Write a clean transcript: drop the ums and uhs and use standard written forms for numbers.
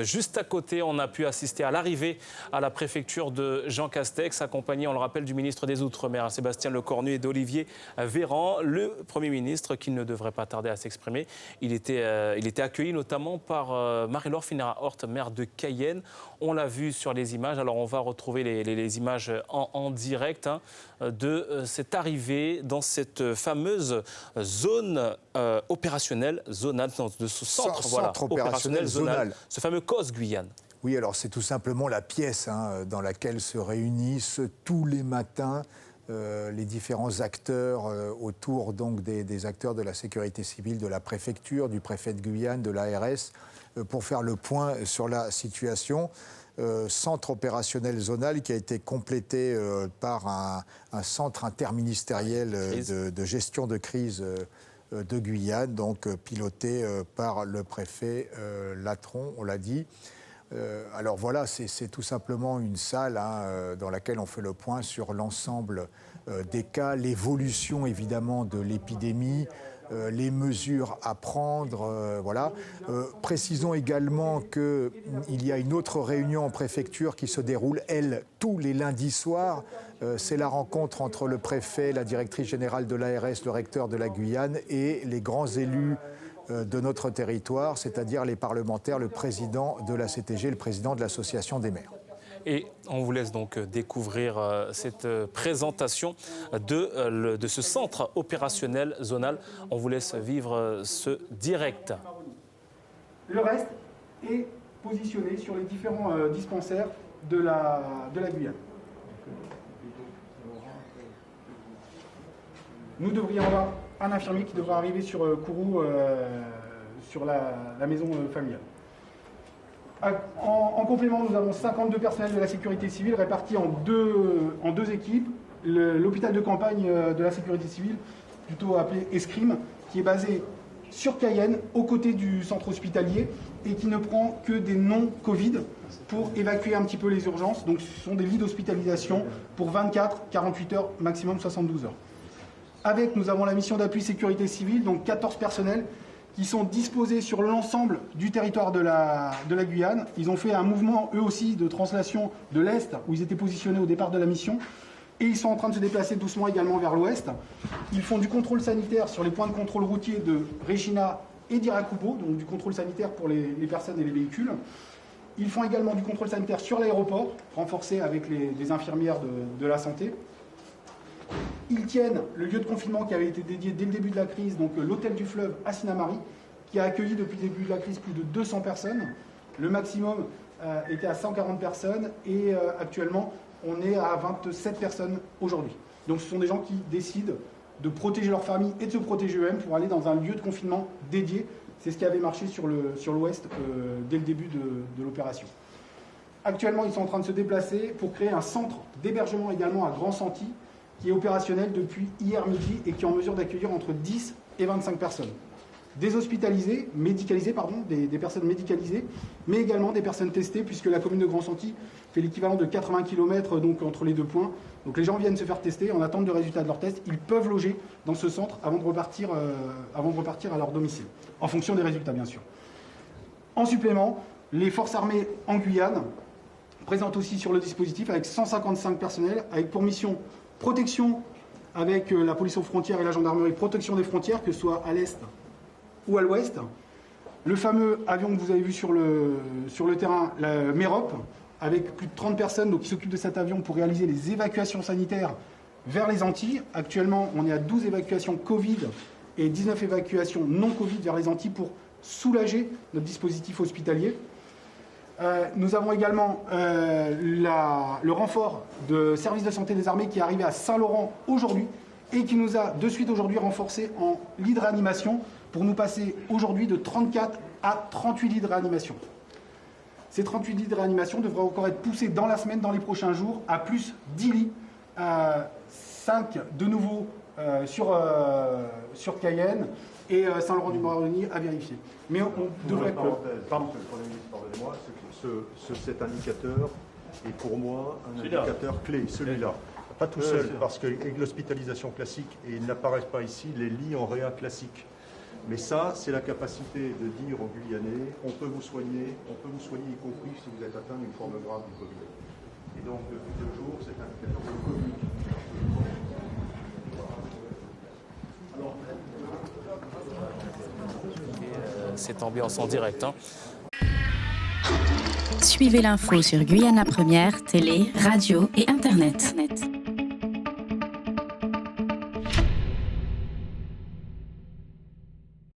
Juste à côté, on a pu assister à l'arrivée à la préfecture de Jean Castex, accompagné, on le rappelle, du ministre des Outre-mer, Sébastien Lecornu, et d'Olivier Véran, le Premier ministre, qui ne devrait pas tarder à s'exprimer. Il était accueilli notamment par Marie-Laure Phinera-Hort, maire de Cayenne. On l'a vu sur les images. Alors on va retrouver les images en direct de cette arrivée dans cette fameuse zone opérationnelle zonale, de ce centre opérationnel zonal, ce fameux COS Guyane. Oui, alors c'est tout simplement la pièce dans laquelle se réunissent tous les matins les différents acteurs autour donc des acteurs de la sécurité civile, de la préfecture, du préfet de Guyane, de l'ARS, pour faire le point sur la situation. Centre opérationnel zonal qui a été complété par un centre interministériel de gestion de crise de Guyane, donc piloté par le préfet Latron, on l'a dit. Alors voilà, c'est tout simplement une salle dans laquelle on fait le point sur l'ensemble des cas, l'évolution évidemment de l'épidémie, les mesures à prendre, voilà. Précisons également qu'il y a une autre réunion en préfecture qui se déroule, elle, tous les lundis soirs. C'est la rencontre entre le préfet, la directrice générale de l'ARS, le recteur de la Guyane et les grands élus de notre territoire, c'est-à-dire les parlementaires, le président de la CTG, le président de l'association des maires. Et on vous laisse donc découvrir cette présentation de ce centre opérationnel zonal. On vous laisse vivre ce direct. Le reste est positionné sur les différents dispensaires de la Guyane. Nous devrions avoir un infirmier qui devra arriver sur Kourou, sur la maison familiale. En complément, nous avons 52 personnels de la sécurité civile répartis en deux équipes. L'hôpital de campagne de la sécurité civile, plutôt appelé Escrime, qui est basé sur Cayenne, aux côtés du centre hospitalier, et qui ne prend que des non-Covid pour évacuer un petit peu les urgences. Donc ce sont des lits d'hospitalisation pour 24, 48 heures, maximum 72 heures. Avec, nous avons la mission d'appui sécurité civile, donc 14 personnels, qui sont disposés sur l'ensemble du territoire de la Guyane. Ils ont fait un mouvement, eux aussi, de translation de l'Est, où ils étaient positionnés au départ de la mission. Et ils sont en train de se déplacer doucement également vers l'Ouest. Ils font du contrôle sanitaire sur les points de contrôle routier de Regina et d'Irakubo, donc du contrôle sanitaire pour les personnes et les véhicules. Ils font également du contrôle sanitaire sur l'aéroport, renforcé avec les infirmières de la santé. Ils tiennent le lieu de confinement qui avait été dédié dès le début de la crise, donc l'hôtel du Fleuve à Sinnamary, qui a accueilli depuis le début de la crise plus de 200 personnes. Le maximum était à 140 personnes et actuellement on est à 27 personnes aujourd'hui. Donc ce sont des gens qui décident de protéger leur famille et de se protéger eux-mêmes pour aller dans un lieu de confinement dédié. C'est ce qui avait marché sur l'Ouest dès le début de l'opération. Actuellement, ils sont en train de se déplacer pour créer un centre d'hébergement également à Grand-Santi, qui est opérationnel depuis hier midi et qui est en mesure d'accueillir entre 10 et 25 personnes. Des hospitalisés, des personnes médicalisées, mais également des personnes testées, puisque la commune de Grand-Santi fait l'équivalent de 80 km donc, entre les deux points. Donc les gens viennent se faire tester en attente de résultats de leur test. Ils peuvent loger dans ce centre avant de repartir à leur domicile, en fonction des résultats bien sûr. En supplément, les forces armées en Guyane présentent aussi sur le dispositif avec 155 personnels, avec pour mission protection avec la police aux frontières et la gendarmerie, protection des frontières, que ce soit à l'est ou à l'ouest. Le fameux avion que vous avez vu sur le terrain, la Mérop, avec plus de 30 personnes donc, qui s'occupent de cet avion pour réaliser les évacuations sanitaires vers les Antilles. Actuellement, on est à 12 évacuations Covid et 19 évacuations non Covid vers les Antilles pour soulager notre dispositif hospitalier. Nous avons également le renfort de service de santé des armées qui est arrivé à Saint-Laurent aujourd'hui et qui nous a de suite aujourd'hui renforcé en lits de réanimation pour nous passer aujourd'hui de 34 à 38 lits de réanimation. Ces 38 lits de réanimation devraient encore être poussés dans la semaine, dans les prochains jours, à plus 10 lits, 5 de nouveau sur Cayenne et Saint-Laurent-du-Maroni à vérifier. Mais on devrait... Pardon, pardonnez-moi, cet indicateur est pour moi un indicateur clé, celui-là. Pas tout seul, parce qu'avec l'hospitalisation classique, et il n'apparaît pas ici, les lits en réa classique. Mais ça, c'est la capacité de dire aux Guyanais, on peut vous soigner y compris si vous êtes atteint d'une forme grave du Covid. Et donc, depuis 2 jours, cet indicateur se communique. Cette ambiance en direct. Suivez l'info sur Guyana Première, télé, radio et Internet.